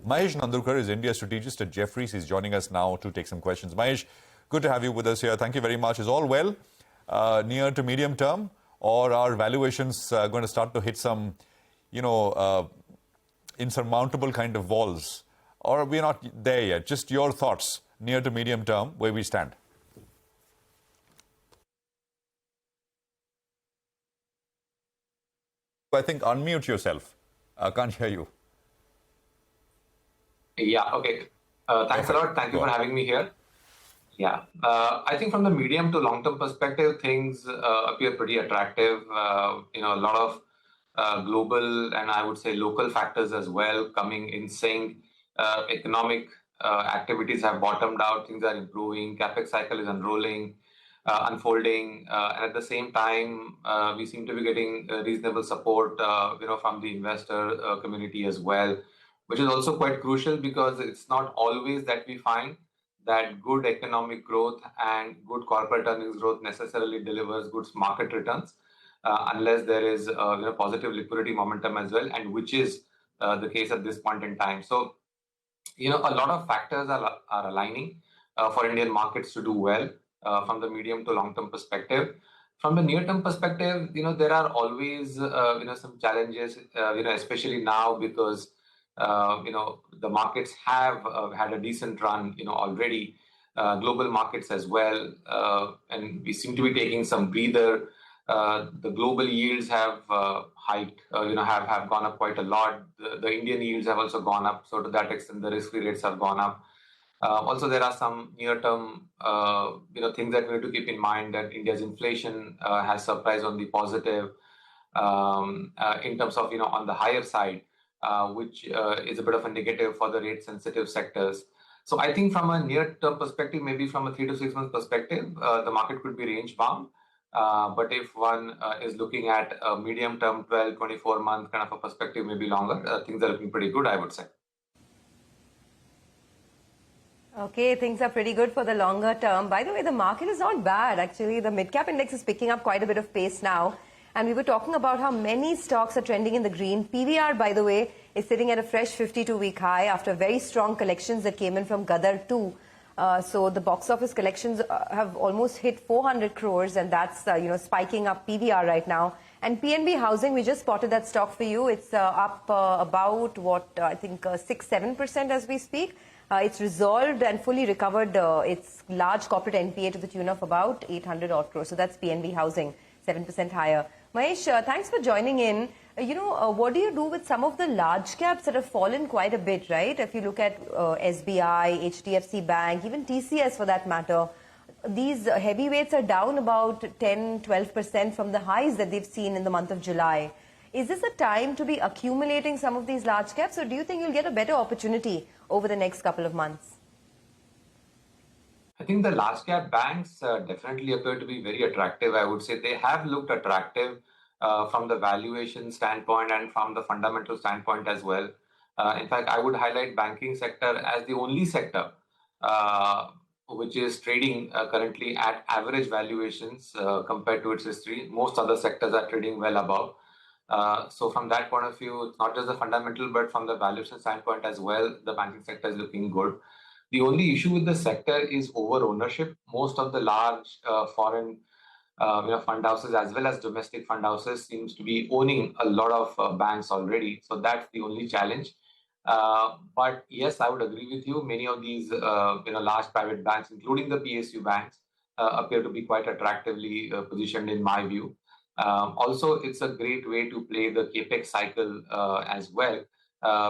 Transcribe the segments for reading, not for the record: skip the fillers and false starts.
Mahesh Nandurkar is India strategist at Jefferies. He's joining us now to take some questions. Mahesh, good to have you with us here. Thank you very much. Is all well near to medium term, or are valuations going to start to hit some, insurmountable kind of walls? Or are we not there yet? Just your thoughts near to medium term, where we stand. I think unmute yourself. I can't hear you. Yeah, okay. Thanks a lot. Thank you for having me here. Yeah, I think from the medium to long-term perspective, things appear pretty attractive. A lot of global and I would say local factors as well coming in sync. Economic activities have bottomed out. Things are improving. CapEx cycle is unfolding. And at the same time, we seem to be getting reasonable support, from the investor community as well, which is also quite crucial because it's not always that we find that good economic growth and good corporate earnings growth necessarily delivers good market returns, unless there is positive liquidity momentum as well, and which is the case at this point in time. So, a lot of factors are aligning for Indian markets to do well from the medium to long-term perspective. From the near-term perspective, there are always, some challenges, especially now because the markets have had a decent run, already, global markets as well, and we seem to be taking some breather. The global yields have hiked, have gone up quite a lot. The Indian yields have also gone up, so to that extent, the risk-free rates have gone up. Also, there are some near-term, things that we need to keep in mind that India's inflation has surprised on the positive in terms of, on the higher side. Which is a bit of a negative for the rate-sensitive sectors. So I think from a near-term perspective, maybe from a 3 to 6 month perspective, the market could be range-bound. But if one is looking at a medium-term, 12, 24-month kind of a perspective, maybe longer, things are looking pretty good, I would say. Okay, things are pretty good for the longer term. By the way, the market is not bad. Actually, the mid-cap index is picking up quite a bit of pace now. And we were talking about how many stocks are trending in the green. PVR, by the way, is sitting at a fresh 52-week high after very strong collections that came in from Gadar 2. So the box office collections have almost hit 400 crores, and that's, spiking up PVR right now. And PNB Housing, we just spotted that stock for you. It's up about, 6-7% as we speak. It's resolved and fully recovered its large corporate NPA to the tune of about 800 odd crores. So that's PNB Housing, 7% higher. Mahesh, thanks for joining in. What do you do with some of the large caps that have fallen quite a bit, right? If you look at SBI, HDFC Bank, even TCS for that matter, these heavyweights are down about 10-12% from the highs that they've seen in the month of July. Is this a time to be accumulating some of these large caps, or do you think you'll get a better opportunity over the next couple of months? I think the large cap banks definitely appear to be very attractive. I would say they have looked attractive from the valuation standpoint and from the fundamental standpoint as well. In fact, I would highlight banking sector as the only sector which is trading currently at average valuations compared to its history. Most other sectors are trading well above. So from that point of view, it's not just the fundamental, but from the valuation standpoint as well, the banking sector is looking good. The only issue with the sector is over ownership. Most of the large foreign fund houses as well as domestic fund houses seems to be owning a lot of banks already. So that's the only challenge. But yes, I would agree with you. Many of these large private banks, including the PSU banks, appear to be quite attractively positioned in my view. Also, it's a great way to play the capex cycle as well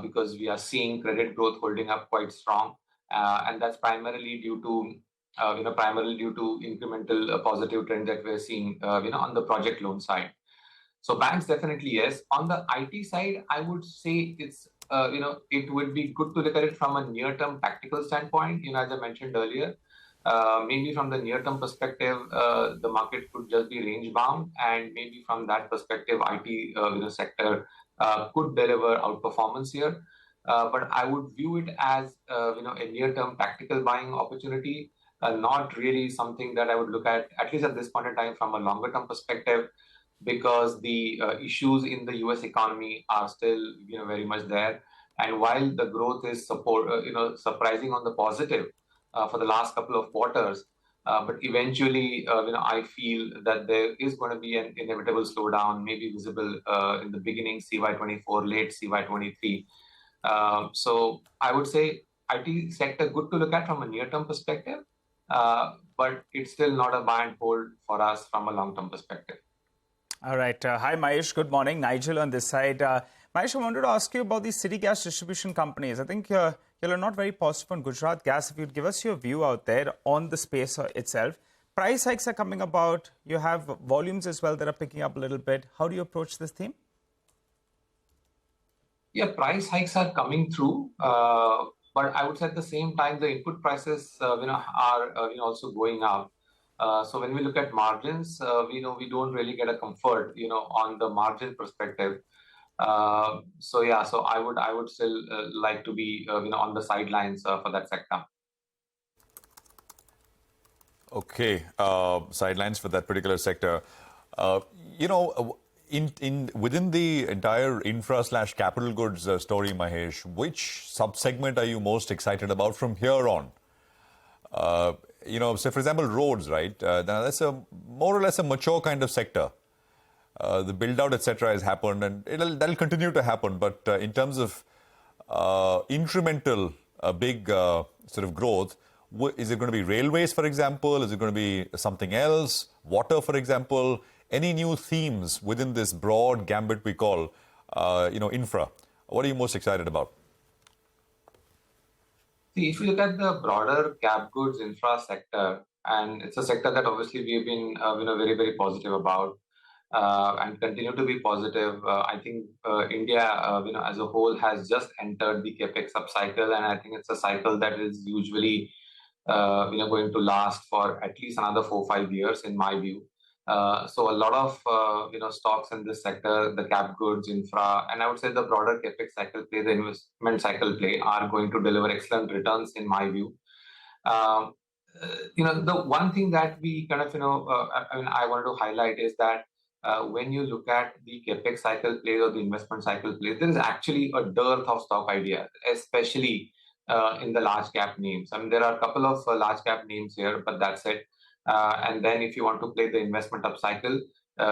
because we are seeing credit growth holding up quite strong. And that's primarily due to incremental positive trend that we're seeing, on the project loan side. So banks definitely yes. On the IT side, I would say it's, it would be good to look at it from a near-term tactical standpoint. As I mentioned earlier, maybe from the near-term perspective, the market could just be range-bound, and maybe from that perspective, IT sector could deliver outperformance here. But I would view it as a near-term tactical buying opportunity, not really something that I would look at least at this point in time, from a longer-term perspective, because the issues in the US economy are still very much there. And while the growth is surprising on the positive for the last couple of quarters, but eventually, I feel that there is going to be an inevitable slowdown, maybe visible in the beginning CY24, late CY23. So I would say IT sector good to look at from a near-term perspective, but it's still not a buy and hold for us from a long-term perspective. All right. Hi, Mahesh. Good morning. Nigel on this side. Mahesh, I wanted to ask you about these city gas distribution companies. I think you're not very positive on Gujarat Gas. If you'd give us your view out there on the space itself. Price hikes are coming about. You have volumes as well that are picking up a little bit. How do you approach this theme? Yeah, price hikes are coming through, but I would say at the same time the input prices, are also going up. So when we look at margins, we don't really get a comfort, on the margin perspective. So I would still like to be, on the sidelines for that sector. Okay, sidelines for that particular sector. Within the entire infra/capital goods story, Mahesh, which sub-segment are you most excited about from here on? Say for example, roads, right? That's more or less a mature kind of sector. The build-out, etc., has happened, and that'll continue to happen. But in terms of incremental, big sort of growth, is it going to be railways, for example? Is it going to be something else? Water, for example? Any new themes within this broad gambit we call, infra? What are you most excited about? See, if you look at the broader cap goods infra sector, and it's a sector that obviously we've been, very, very positive about, and continue to be positive. I think India, as a whole, has just entered the capex upcycle, and I think it's a cycle that is usually, going to last for at least another 4-5 years, in my view. So a lot of stocks in this sector, the cap goods, infra, and I would say the broader capex cycle play, the investment cycle play, are going to deliver excellent returns in my view. The one thing that we kind of I wanted to highlight is that when you look at the capex cycle play or the investment cycle play, there is actually a dearth of stock ideas, especially in the large cap names. I mean, there are a couple of large cap names here, but that's it. And then if you want to play the investment upcycle,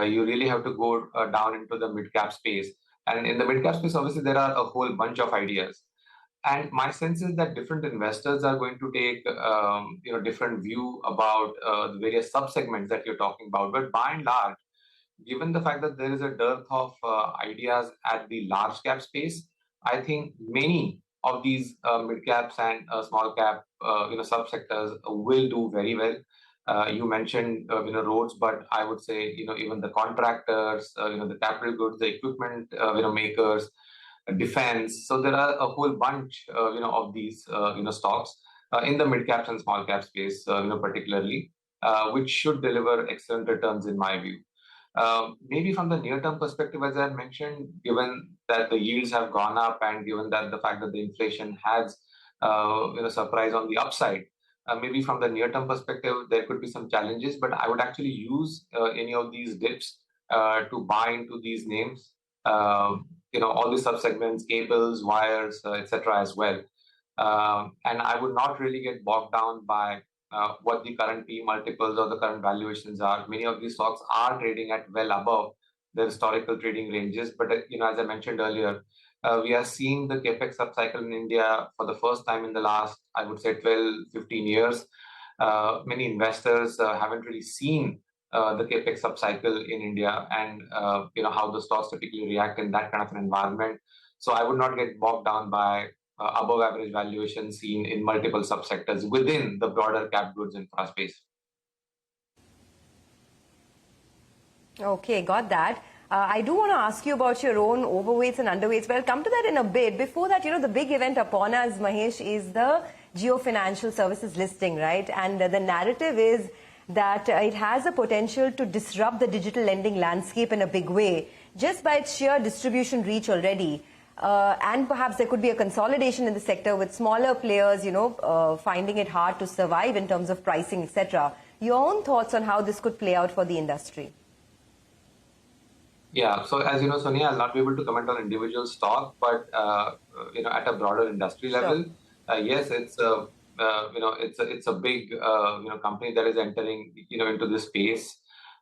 you really have to go down into the mid-cap space. And in the mid-cap space, obviously, there are a whole bunch of ideas. And my sense is that different investors are going to take, different view about the various sub-segments that you're talking about. But by and large, given the fact that there is a dearth of ideas at the large cap space, I think many of these mid-caps and small cap, sub-sectors will do very well. You mentioned, roads, but I would say, even the contractors, the capital goods, the equipment, makers, defense. So there are a whole bunch, of these, stocks in the mid caps and small cap space, particularly, which should deliver excellent returns in my view. Maybe from the near-term perspective, as I mentioned, given that the yields have gone up and given that the fact that the inflation has, surprise on the upside, maybe from the near-term perspective, there could be some challenges, but I would actually use any of these dips to buy into these names, all the subsegments, cables, wires, etc. as well. And I would not really get bogged down by what the current P multiples or the current valuations are. Many of these stocks are trading at well above their historical trading ranges. But, as I mentioned earlier, we are seeing the capex upcycle in India for the first time in the last, I would say, 12, 15 years. Many investors haven't really seen the capex upcycle in India and, how the stocks typically react in that kind of an environment. So I would not get bogged down by above average valuation seen in multiple subsectors within the broader cap goods infra space. Okay, got that. I do want to ask you about your own overweights and underweights, but I'll come to that in a bit. Before that, the big event upon us, Mahesh, is the Jio Financial Services listing, right? And the narrative is that it has the potential to disrupt the digital lending landscape in a big way, just by its sheer distribution reach already. And perhaps there could be a consolidation in the sector with smaller players, finding it hard to survive in terms of pricing, etc. Your own thoughts on how this could play out for the industry? Yeah. So as you know, Sonia, I'll not be able to comment on individual stock, but at a broader industry level, yes, it's a big company that is entering into this space,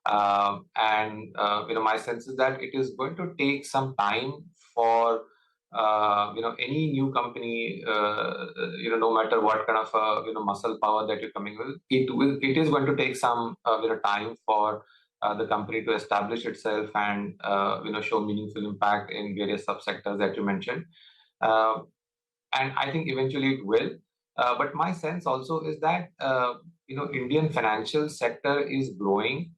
and my sense is that it is going to take some time for any new company, no matter what kind of muscle power that you're coming with, it is going to take some time for the company to establish itself and show meaningful impact in various subsectors that you mentioned. Uh, and I think eventually it will. But my sense also is that Indian financial sector is growing.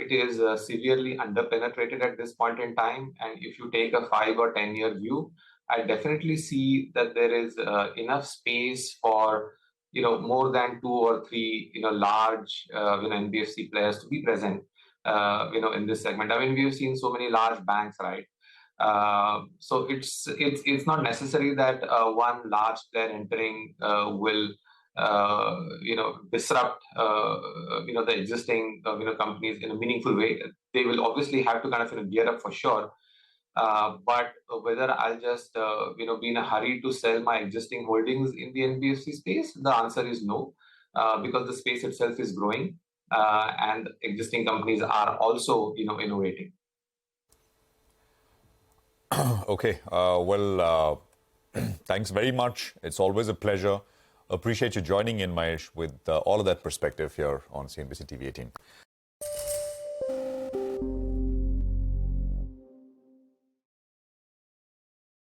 It is severely underpenetrated at this point in time, and if you take a 5 or 10 year view, I definitely see that there is enough space for more than two or three large NBFC players to be present in this segment. I mean, we've seen so many large banks, right? So it's not necessary that one large player entering will disrupt the existing companies in a meaningful way. They will obviously have to kind of gear up for sure. But whether I'll just be in a hurry to sell my existing holdings in the NBFC space, the answer is no, because the space itself is growing, and existing companies are also innovating. Okay. Thanks very much. It's always a pleasure. Appreciate you joining in, Mahesh, with all of that perspective here on CNBC TV 18.